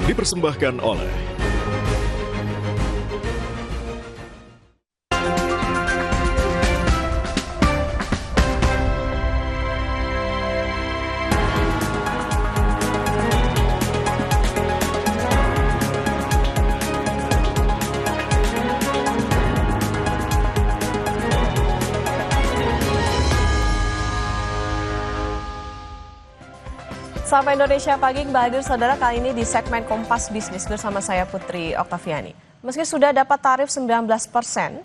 dipersembahkan oleh Sapa Indonesia Pagi kembali hadir saudara, kali ini di segmen Kompas Bisnis bersama saya Putri Oktaviani. Meski sudah dapat tarif 19%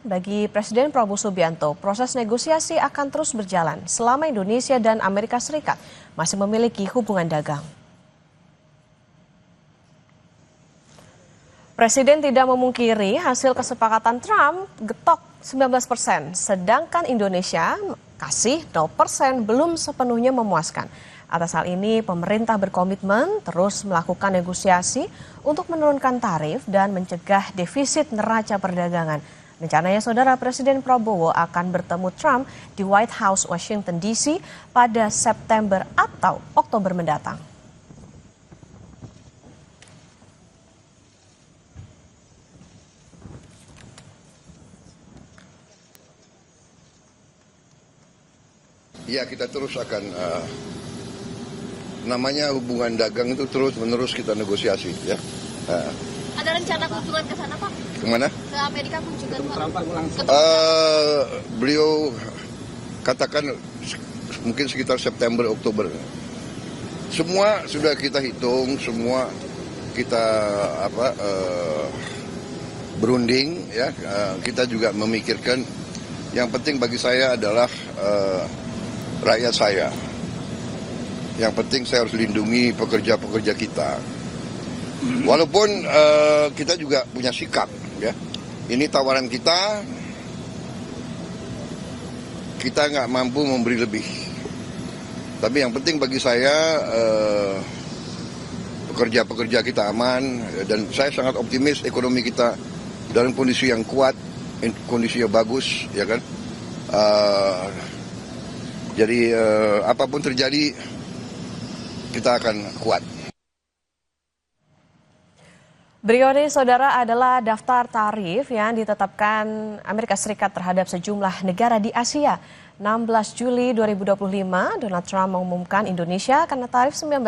bagi Presiden Prabowo Subianto, proses negosiasi akan terus berjalan selama Indonesia dan Amerika Serikat masih memiliki hubungan dagang. Presiden tidak memungkiri hasil kesepakatan Trump getok 19%, sedangkan Indonesia kasih 0% belum sepenuhnya memuaskan. Atas hal ini, pemerintah berkomitmen terus melakukan negosiasi untuk menurunkan tarif dan mencegah defisit neraca perdagangan. Rencananya, saudara, Presiden Prabowo akan bertemu Trump di White House, Washington DC pada September atau Oktober mendatang. Ya, kita terus akan namanya hubungan dagang itu terus-menerus kita negosiasi, ya. Ada rencana kunjungan ke sana, Pak? Kemana? Ke Amerika kunjungan, Pak? Beliau katakan mungkin sekitar September, Oktober. Semua sudah kita hitung, semua kita berunding, ya. Kita juga memikirkan yang penting bagi saya adalah rakyat saya. Yang penting saya harus lindungi pekerja-pekerja kita. Walaupun kita juga punya sikap, ya. Ini tawaran kita nggak mampu memberi lebih. Tapi yang penting bagi saya pekerja-pekerja kita aman, dan saya sangat optimis ekonomi kita dalam kondisi yang kuat, kondisi yang bagus, ya kan. Jadi apapun terjadi, kita akan kuat. Berikut ini, saudara, adalah daftar tarif yang ditetapkan Amerika Serikat terhadap sejumlah negara di Asia. 16 Juli 2025, Donald Trump mengumumkan Indonesia kena tarif 19%.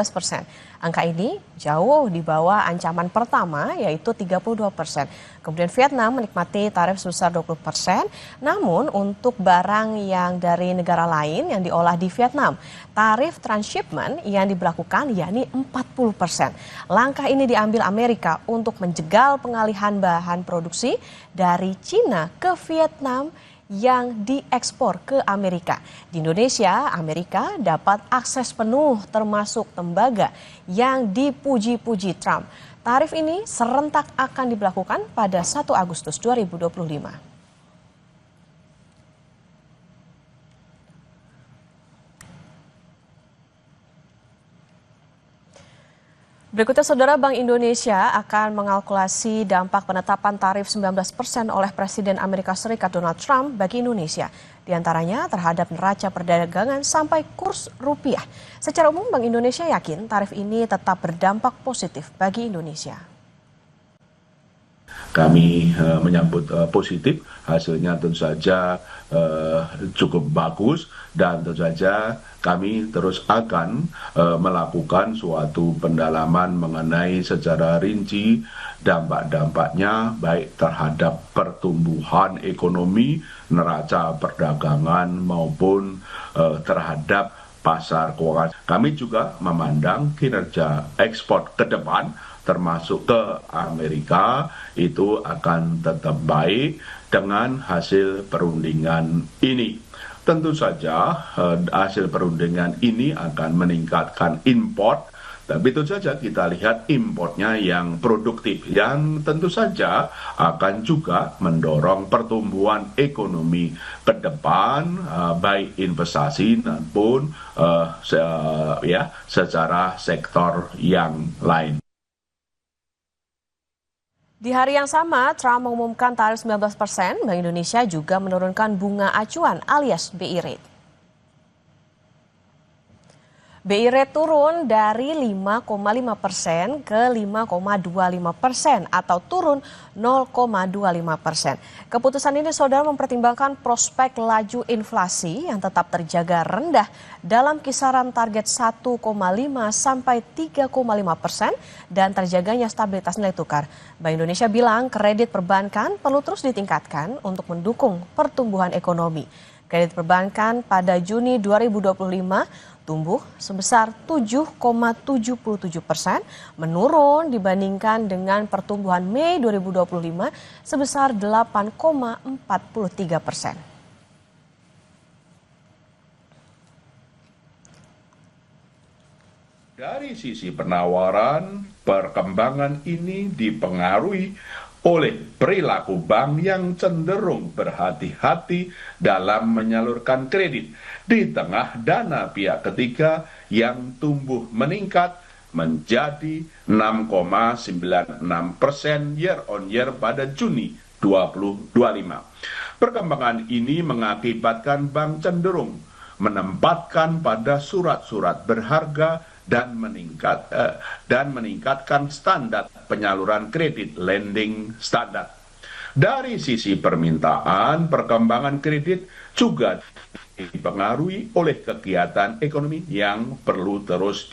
Angka ini jauh di bawah ancaman pertama, yaitu 32%. Kemudian Vietnam menikmati tarif sebesar 20%, namun untuk barang yang dari negara lain yang diolah di Vietnam, tarif transshipment yang diberlakukan yakni 40%. Langkah ini diambil Amerika untuk menjegal pengalihan bahan produksi dari Cina ke Vietnam yang diekspor ke Amerika. Di Indonesia, Amerika dapat akses penuh termasuk tembaga yang dipuji-puji Trump. Tarif ini serentak akan diberlakukan pada 1 Agustus 2025. Berikutnya, saudara, Bank Indonesia akan mengalkulasi dampak penetapan tarif 19% oleh Presiden Amerika Serikat Donald Trump bagi Indonesia. Di antaranya terhadap neraca perdagangan sampai kurs rupiah. Secara umum, Bank Indonesia yakin tarif ini tetap berdampak positif bagi Indonesia. Kami menyambut positif, hasilnya tentu saja cukup bagus, dan tentu saja kami terus akan melakukan suatu pendalaman mengenai secara rinci dampak-dampaknya baik terhadap pertumbuhan ekonomi, neraca perdagangan maupun terhadap pasar keuangan. Kami juga memandang kinerja ekspor ke depan termasuk ke Amerika itu akan tetap baik dengan hasil perundingan ini. Tentu saja hasil perundingan ini akan meningkatkan import, tapi tentu saja kita lihat importnya yang produktif, yang tentu saja akan juga mendorong pertumbuhan ekonomi ke depan, baik investasi maupun secara sektor yang lain. Di hari yang sama, Trump mengumumkan tarif 19%, Bank Indonesia juga menurunkan bunga acuan alias BI rate. BI rate turun dari 5,5% ke 5,25% atau turun 0,25%. Keputusan ini saudara mempertimbangkan prospek laju inflasi yang tetap terjaga rendah dalam kisaran target 1,5 sampai 3,5% dan terjaganya stabilitas nilai tukar. Bank Indonesia bilang kredit perbankan perlu terus ditingkatkan untuk mendukung pertumbuhan ekonomi. Kredit perbankan pada Juni 2025 tumbuh sebesar 7,77%, menurun dibandingkan dengan pertumbuhan Mei 2025 sebesar 8,43%. Dari sisi penawaran, perkembangan ini dipengaruhi oleh perilaku bank yang cenderung berhati-hati dalam menyalurkan kredit di tengah dana pihak ketiga yang tumbuh meningkat menjadi 6,96% year on year pada Juni 2025. Perkembangan ini mengakibatkan bank cenderung menempatkan pada surat-surat berharga dan meningkatkan standar penyaluran kredit lending standar. Dari sisi permintaan, perkembangan kredit juga dipengaruhi oleh kegiatan ekonomi yang perlu terus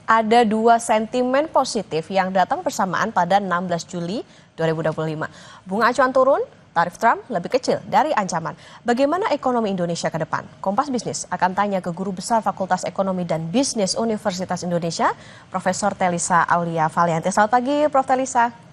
Ada dua sentimen positif yang datang bersamaan pada 16 Juli 2025. Bunga acuan turun, tarif Trump lebih kecil dari ancaman. Bagaimana ekonomi Indonesia ke depan? Kompas Bisnis akan tanya ke Guru Besar Fakultas Ekonomi dan Bisnis Universitas Indonesia, Profesor Telisa Aulia Valianti. Selamat pagi, Prof. Telisa.